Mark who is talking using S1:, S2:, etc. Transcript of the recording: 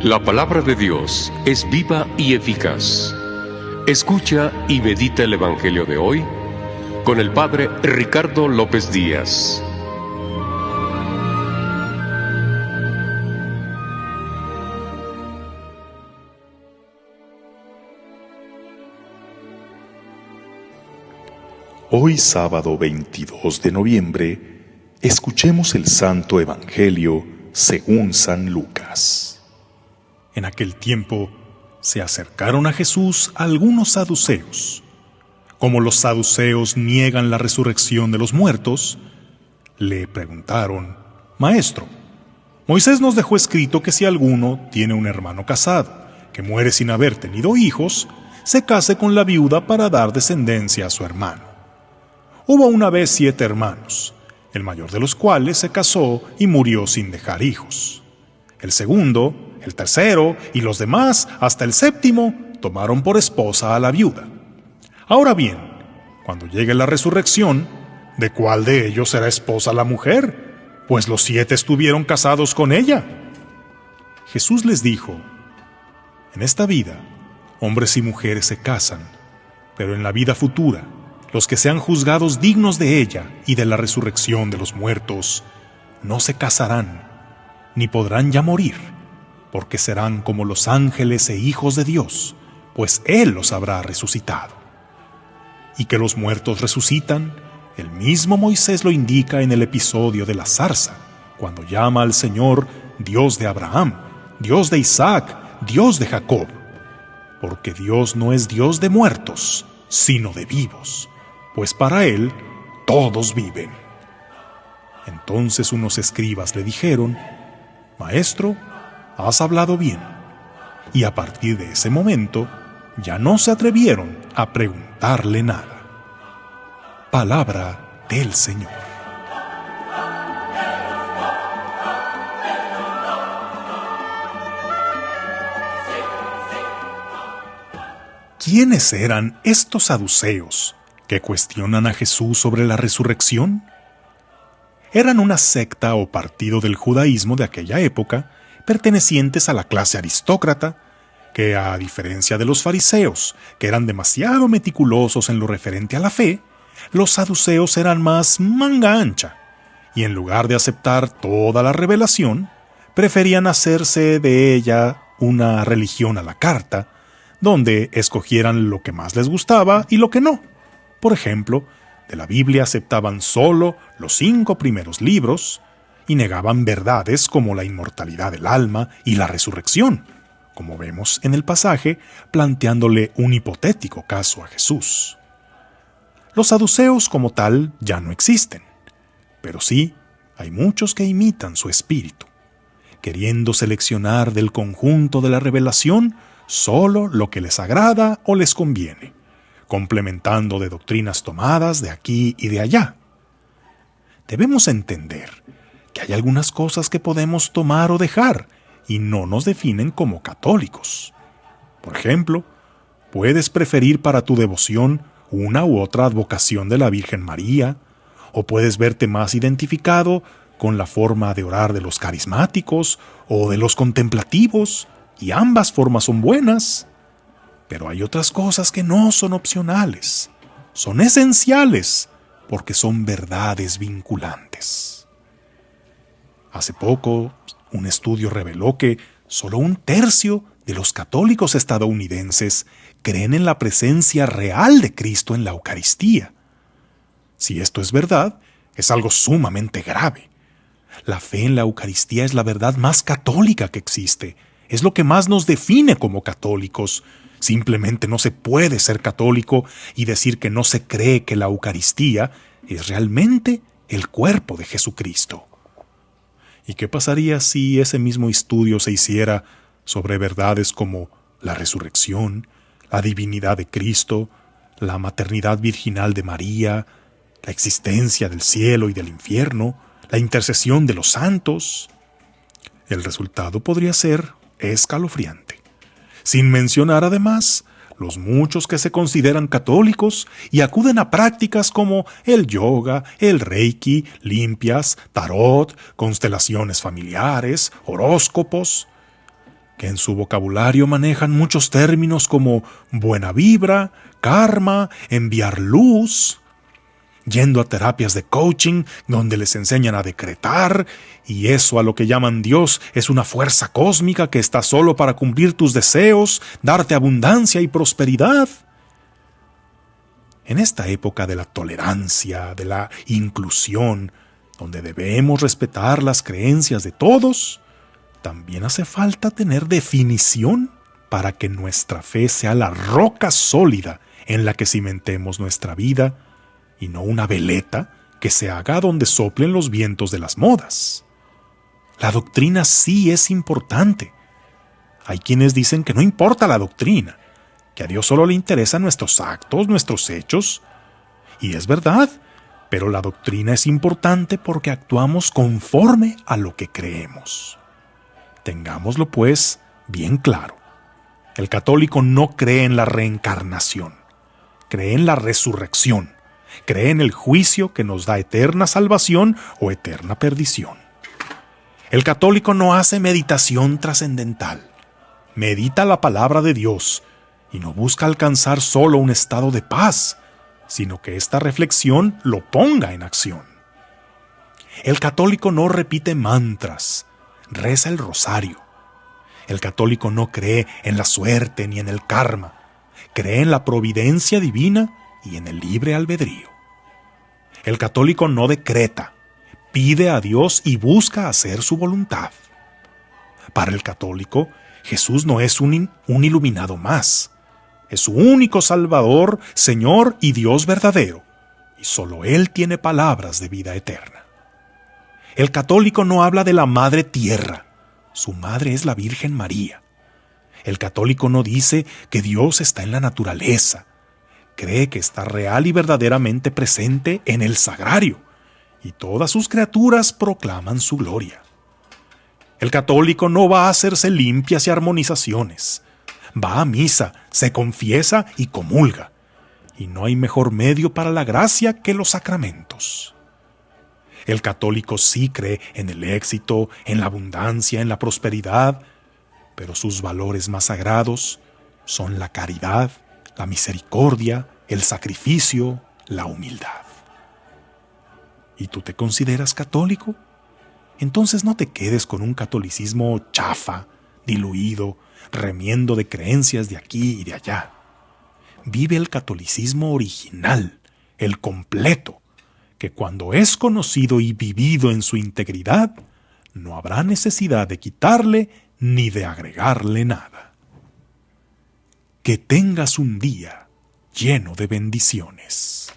S1: La palabra de Dios es viva y eficaz. Escucha y medita el Evangelio de hoy con el Padre Ricardo López Díaz.
S2: Hoy sábado 22 de noviembre, escuchemos el Santo Evangelio según San Lucas.
S3: En aquel tiempo se acercaron a Jesús algunos saduceos. Como los saduceos niegan la resurrección de los muertos, le preguntaron: Maestro, Moisés nos dejó escrito que si alguno tiene un hermano casado, que muere sin haber tenido hijos, se case con la viuda para dar descendencia a su hermano. Hubo una vez 7 hermanos, el mayor de los cuales se casó y murió sin dejar hijos. El segundo, el tercero y los demás, hasta el 7º, tomaron por esposa a la viuda. Ahora bien, cuando llegue la resurrección, ¿de cuál de ellos será esposa la mujer? Pues los 7 estuvieron casados con ella. Jesús les dijo: En esta vida, hombres y mujeres se casan, pero en la vida futura, los que sean juzgados dignos de ella y de la resurrección de los muertos, no se casarán, ni podrán ya morir, porque serán como los ángeles e hijos de Dios, pues Él los habrá resucitado. Y que los muertos resucitan, el mismo Moisés lo indica en el episodio de la zarza, cuando llama al Señor Dios de Abraham, Dios de Isaac, Dios de Jacob, porque Dios no es Dios de muertos, sino de vivos, pues para Él todos viven. Entonces unos escribas le dijeron: Maestro, has hablado bien. Y a partir de ese momento, ya no se atrevieron a preguntarle nada. Palabra del Señor. ¿Quiénes eran estos saduceos que cuestionan a Jesús sobre la resurrección? Eran una secta o partido del judaísmo de aquella época, pertenecientes a la clase aristócrata, que a diferencia de los fariseos, que eran demasiado meticulosos en lo referente a la fe, los saduceos eran más manga ancha, y en lugar de aceptar toda la revelación, preferían hacerse de ella una religión a la carta, donde escogieran lo que más les gustaba y lo que no. Por ejemplo, de la Biblia aceptaban solo los 5 primeros libros y negaban verdades como la inmortalidad del alma y la resurrección, como vemos en el pasaje, planteándole un hipotético caso a Jesús. Los saduceos como tal ya no existen, pero sí hay muchos que imitan su espíritu, queriendo seleccionar del conjunto de la revelación solo lo que les agrada o les conviene, complementando de doctrinas tomadas de aquí y de allá. Debemos entender que hay algunas cosas que podemos tomar o dejar y no nos definen como católicos. Por ejemplo, puedes preferir para tu devoción una u otra advocación de la Virgen María, o puedes verte más identificado con la forma de orar de los carismáticos o de los contemplativos, y ambas formas son buenas. Pero hay otras cosas que no son opcionales, son esenciales, porque son verdades vinculantes. Hace poco, un estudio reveló que solo 1/3 de los católicos estadounidenses creen en la presencia real de Cristo en la Eucaristía. Si esto es verdad, es algo sumamente grave. La fe en la Eucaristía es la verdad más católica que existe, es lo que más nos define como católicos. Simplemente no se puede ser católico y decir que no se cree que la Eucaristía es realmente el cuerpo de Jesucristo. ¿Y qué pasaría si ese mismo estudio se hiciera sobre verdades como la resurrección, la divinidad de Cristo, la maternidad virginal de María, la existencia del cielo y del infierno, la intercesión de los santos? El resultado podría ser escalofriante. Sin mencionar además los muchos que se consideran católicos y acuden a prácticas como el yoga, el reiki, limpias, tarot, constelaciones familiares, horóscopos, que en su vocabulario manejan muchos términos como buena vibra, karma, enviar luz, yendo a terapias de coaching donde les enseñan a decretar, y eso a lo que llaman Dios es una fuerza cósmica que está solo para cumplir tus deseos, darte abundancia y prosperidad. En esta época de la tolerancia, de la inclusión, donde debemos respetar las creencias de todos, también hace falta tener definición para que nuestra fe sea la roca sólida en la que cimentemos nuestra vida y no una veleta que se haga donde soplen los vientos de las modas. La doctrina sí es importante. Hay quienes dicen que no importa la doctrina, que a Dios solo le interesan nuestros actos, nuestros hechos. Y es verdad, pero la doctrina es importante porque actuamos conforme a lo que creemos. Tengámoslo, pues, bien claro. El católico no cree en la reencarnación, cree en la resurrección, cree en el juicio que nos da eterna salvación o eterna perdición. El católico no hace meditación trascendental, medita la palabra de Dios y no busca alcanzar solo un estado de paz, sino que esta reflexión lo ponga en acción. El católico no repite mantras, reza el rosario. El católico no cree en la suerte ni en el karma, cree en la providencia divina y en el libre albedrío. El católico no decreta, pide a Dios y busca hacer su voluntad. Para el católico, Jesús no es un iluminado más. Es su único Salvador, Señor y Dios verdadero, y solo Él tiene palabras de vida eterna. El católico no habla de la Madre Tierra, su madre es la Virgen María. El católico no dice que Dios está en la naturaleza, cree que está real y verdaderamente presente en el sagrario, y todas sus criaturas proclaman su gloria. El católico no va a hacerse limpias y armonizaciones, va a misa, se confiesa y comulga, y no hay mejor medio para la gracia que los sacramentos. El católico sí cree en el éxito, en la abundancia, en la prosperidad, pero sus valores más sagrados son la caridad, la misericordia, el sacrificio, la humildad. ¿Y tú te consideras católico? Entonces no te quedes con un catolicismo chafa, diluido, remiendo de creencias de aquí y de allá. Vive el catolicismo original, el completo, que cuando es conocido y vivido en su integridad, no habrá necesidad de quitarle ni de agregarle nada. Que tengas un día lleno de bendiciones.